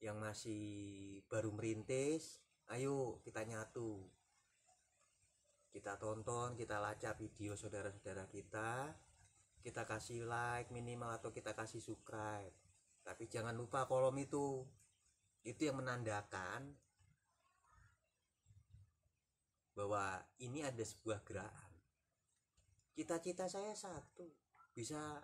yang masih baru merintis, ayo kita nyatu, kita tonton, kita lacak video saudara-saudara kita kasih like minimal atau kita kasih subscribe. Tapi jangan lupa kolom itu yang menandakan bahwa ini ada sebuah gerakan. Cita-cita saya satu, bisa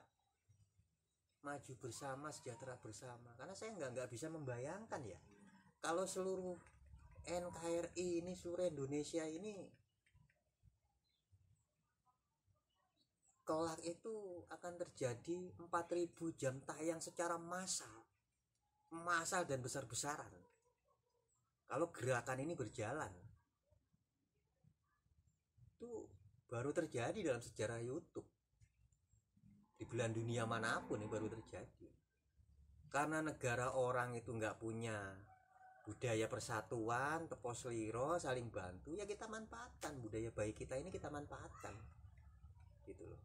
maju bersama, sejahtera bersama. Karena saya nggak bisa membayangkan ya, kalau seluruh NKRI ini, seluruh Indonesia ini kelak itu akan terjadi 4000 jam tayang secara massal dan besar-besaran. Kalau gerakan ini berjalan, itu baru terjadi dalam sejarah YouTube. Di belahan dunia manapun ini baru terjadi. Karena negara orang itu nggak punya budaya persatuan, tepos liro, saling bantu, ya kita manfaatkan budaya baik kita ini, kita manfaatkan gitu loh.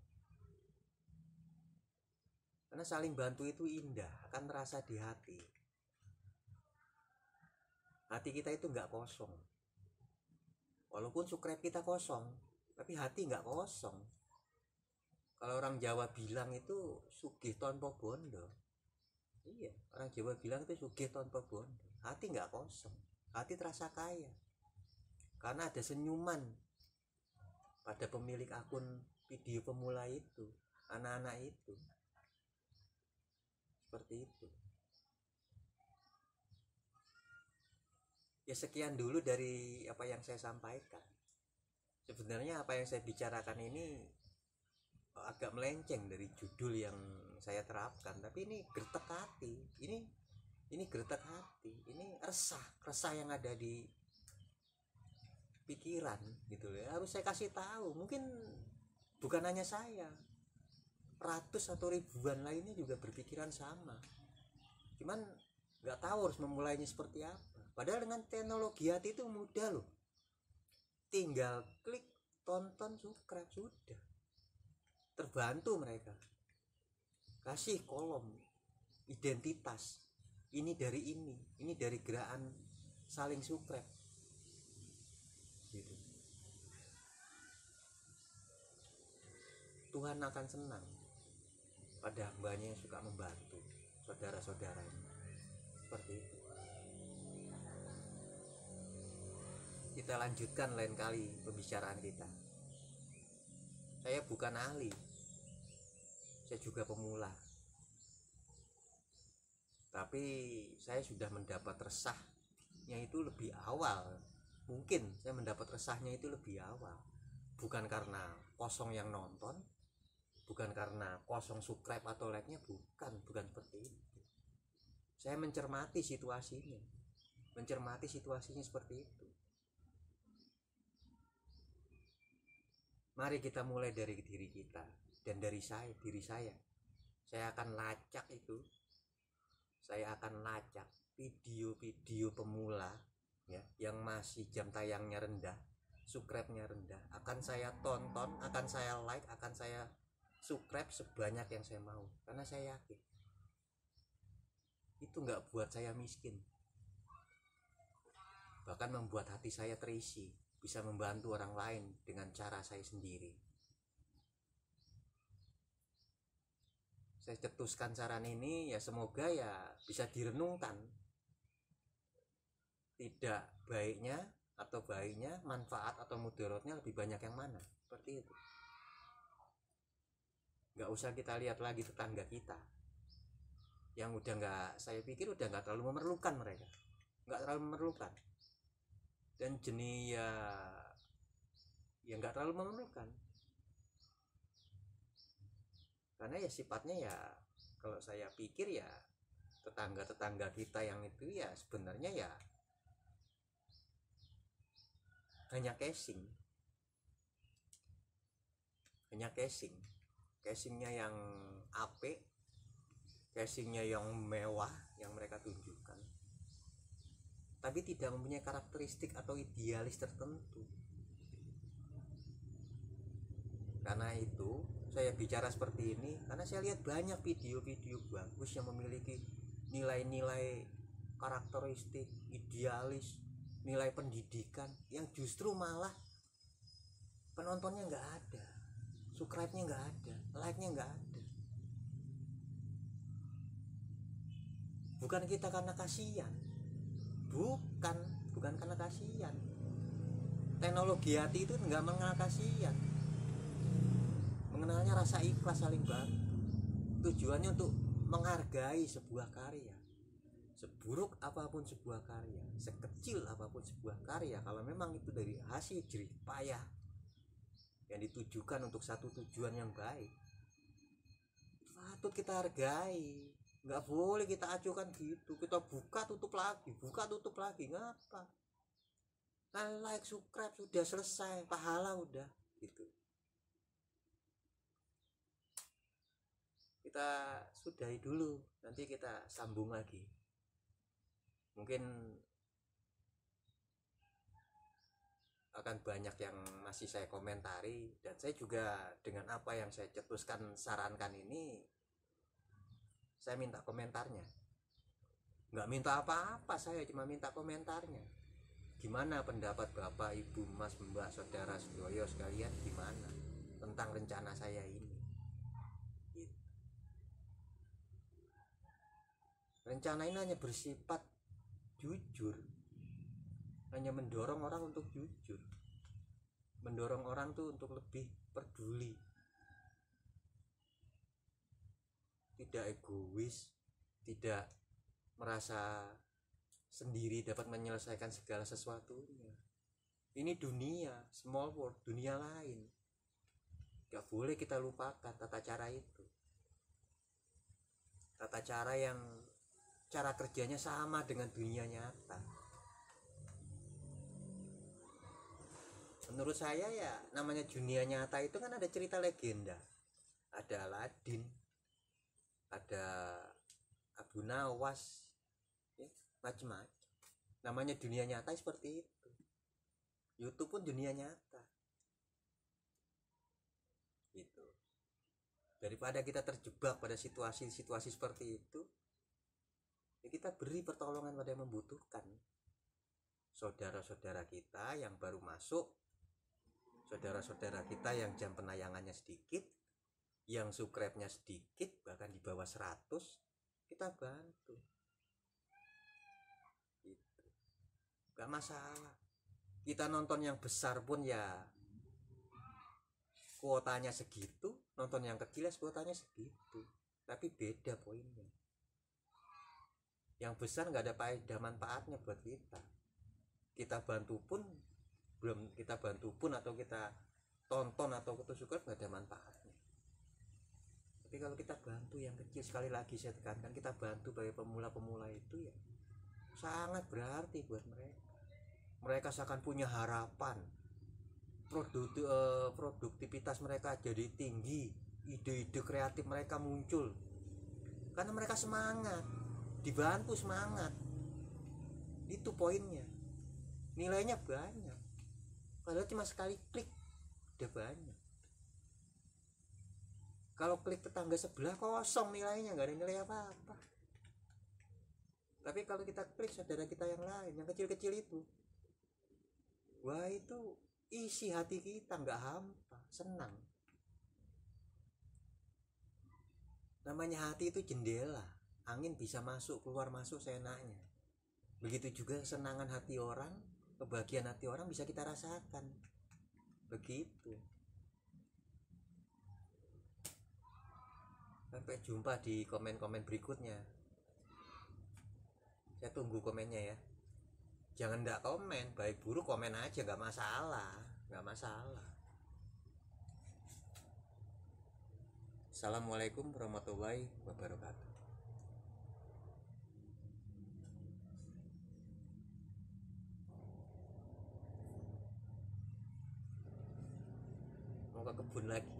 Karena saling bantu itu indah, akan terasa di hati. Hati kita itu nggak kosong. Walaupun subscribe kita kosong, tapi hati nggak kosong. Kalau orang Jawa bilang itu sugih tanpa bondo. Iya, orang Jawa bilang itu sugih tanpa bondo. Hati nggak kosong, hati terasa kaya. Karena ada senyuman pada pemilik akun video pemula itu, anak-anak itu. Seperti itu. Ya sekian dulu dari apa yang saya sampaikan. Sebenarnya apa yang saya bicarakan ini agak melenceng dari judul yang saya terapkan, tapi ini gertek hati. Ini gertek hati. Ini resah yang ada di pikiran gitu ya. Harus saya kasih tahu. Mungkin bukan hanya saya, ratus atau ribuan lainnya juga berpikiran sama, cuman nggak tahu harus memulainya seperti apa. Padahal dengan teknologi hati itu mudah loh, tinggal klik, tonton, subscribe, sudah terbantu mereka. Kasih kolom identitas, ini dari gerakan saling subscribe gitu. Tuhan akan senang pada hambanya yang suka membantu saudara-saudaranya. Seperti itu. Kita lanjutkan lain kali pembicaraan kita. Saya bukan ahli, saya juga pemula, tapi saya sudah mendapat resahnya itu lebih awal. Mungkin saya mendapat resahnya itu lebih awal, bukan karena kosong yang nonton, bukan karena kosong subscribe atau like-nya, bukan seperti itu. Saya mencermati situasinya seperti itu. Mari kita mulai dari diri kita dan dari diri saya. Saya akan lacak itu. Saya akan lacak video-video pemula ya, yang masih jam tayangnya rendah, subscribe-nya rendah. Akan saya tonton, akan saya like, akan saya subscribe sebanyak yang saya mau. Karena saya yakin itu nggak buat saya miskin, bahkan membuat hati saya terisi, bisa membantu orang lain dengan cara saya sendiri. Saya cetuskan saran ini ya, semoga ya bisa direnungkan, tidak baiknya atau baiknya, manfaat atau mudaratnya lebih banyak yang mana, seperti itu. Nggak usah kita lihat lagi tetangga kita yang udah nggak, saya pikir udah nggak terlalu memerlukan, mereka nggak terlalu memerlukan, dan jenis ya nggak terlalu memerlukan, karena ya sifatnya ya, kalau saya pikir ya tetangga kita yang itu ya sebenarnya ya hanya casingnya yang apik, casingnya yang mewah yang mereka tunjukkan, tapi tidak mempunyai karakteristik atau idealis tertentu. Karena itu saya bicara seperti ini, karena saya lihat banyak video-video bagus yang memiliki nilai-nilai karakteristik, idealis, nilai pendidikan, yang justru malah penontonnya nggak ada, subscribe-nya nggak ada, like-nya nggak ada. Bukan kita karena kasihan, bukan karena kasihan. Teknologi hati itu nggak mengenal kasihan, mengenalnya rasa ikhlas saling bantu. Tujuannya untuk menghargai sebuah karya. Seburuk apapun sebuah karya, sekecil apapun sebuah karya, kalau memang itu dari hasil jerih payah yang ditujukan untuk satu tujuan yang baik, patut kita hargai. Nggak boleh kita acuhkan gitu, kita buka tutup lagi, ngapa? Nah, like, subscribe, sudah selesai, pahala udah gitu. Kita sudahi dulu, nanti kita sambung lagi. Mungkin akan banyak yang masih saya komentari, dan saya juga dengan apa yang saya cetuskan, sarankan ini, saya minta komentarnya. Nggak minta apa-apa, saya cuma minta komentarnya. Gimana pendapat Bapak, Ibu, Mas, Mbak, Saudara, Sedoyo sekalian, gimana tentang rencana saya ini? Gitu. Rencana ini hanya bersifat jujur, hanya mendorong orang untuk jujur, mendorong orang tuh untuk lebih peduli, tidak egois, tidak merasa sendiri dapat menyelesaikan segala sesuatunya. Ini dunia, small world, dunia lain. Gak boleh kita lupakan tata cara itu. Tata cara yang cara kerjanya sama dengan dunia nyata. Menurut saya ya, namanya dunia nyata itu kan ada cerita legenda. Ada Aladin, ada Abu Nawas, ya, macam-macam. Namanya dunia nyata seperti itu. YouTube pun dunia nyata. Gitu. Daripada kita terjebak pada situasi-situasi seperti itu, ya kita beri pertolongan pada yang membutuhkan. Saudara-saudara kita yang baru masuk, saudara-saudara kita yang jam penayangannya sedikit, yang subscribe-nya sedikit, bahkan di bawah 100, kita bantu. Gitu. Gak masalah. Kita nonton yang besar pun ya kuotanya segitu, nonton yang kecil ya kuotanya segitu. Tapi beda poinnya. Yang besar nggak ada faedah manfaatnya buat kita. Kita bantu pun atau kita tonton atau kita suka nggak ada manfaatnya. Tapi kalau kita bantu yang kecil, sekali lagi saya tekankan, kita bantu bagi pemula-pemula itu ya sangat berarti buat mereka. Mereka seakan punya harapan, produktivitas mereka jadi tinggi, ide-ide kreatif mereka muncul karena mereka semangat, dibantu semangat. Itu poinnya. Nilainya banyak, padahal cuma sekali klik udah banyak. Kalau klik tetangga sebelah kosong nilainya, nggak ada nilai apa-apa. Tapi kalau kita klik saudara kita yang lain, yang kecil-kecil itu, wah itu isi hati kita nggak hampa, senang. Namanya hati itu jendela, angin bisa masuk keluar masuk seenaknya. Begitu juga kesenangan hati orang, kebahagiaan hati orang bisa kita rasakan. Begitu. Sampai jumpa di komen-komen berikutnya. Saya tunggu komennya ya. Jangan nggak komen, baik buruk komen aja, nggak masalah. Assalamualaikum warahmatullahi wabarakatuh. Mau ke kebun lagi.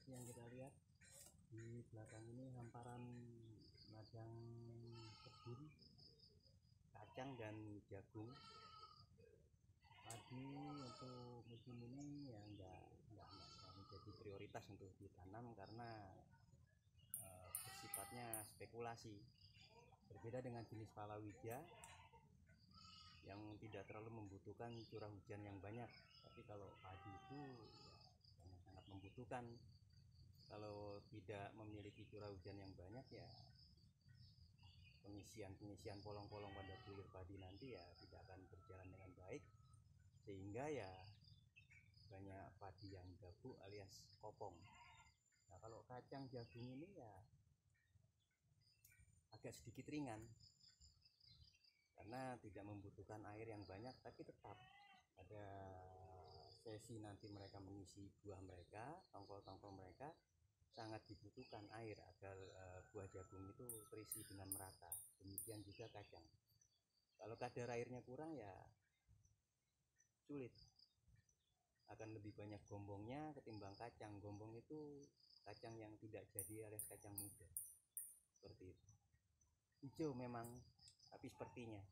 Yang kita lihat di belakang ini hamparan ladang kebun, kacang dan jagung. Padi untuk musim ini ya enggak menjadi prioritas untuk ditanam karena bersifatnya spekulasi. Berbeda dengan jenis palawija yang tidak terlalu membutuhkan curah hujan yang banyak, tapi kalau padi itu ya sangat membutuhkan. Kalau tidak memiliki curah hujan yang banyak ya pengisian polong-polong pada bulir padi nanti ya tidak akan berjalan dengan baik, sehingga ya banyak padi yang gabuk alias kopong. Nah, kalau kacang jagung ini ya agak sedikit ringan karena tidak membutuhkan air yang banyak, tapi tetap pada sesi nanti mereka mengisi buah mereka, tongkol-tongkol mereka sangat dibutuhkan air agar buah jagung itu terisi dengan merata. Demikian juga kacang. Kalau kadar airnya kurang ya sulit, akan lebih banyak gombongnya ketimbang kacang. Gombong itu kacang yang tidak jadi alias kacang muda, seperti itu. Hijau memang, tapi sepertinya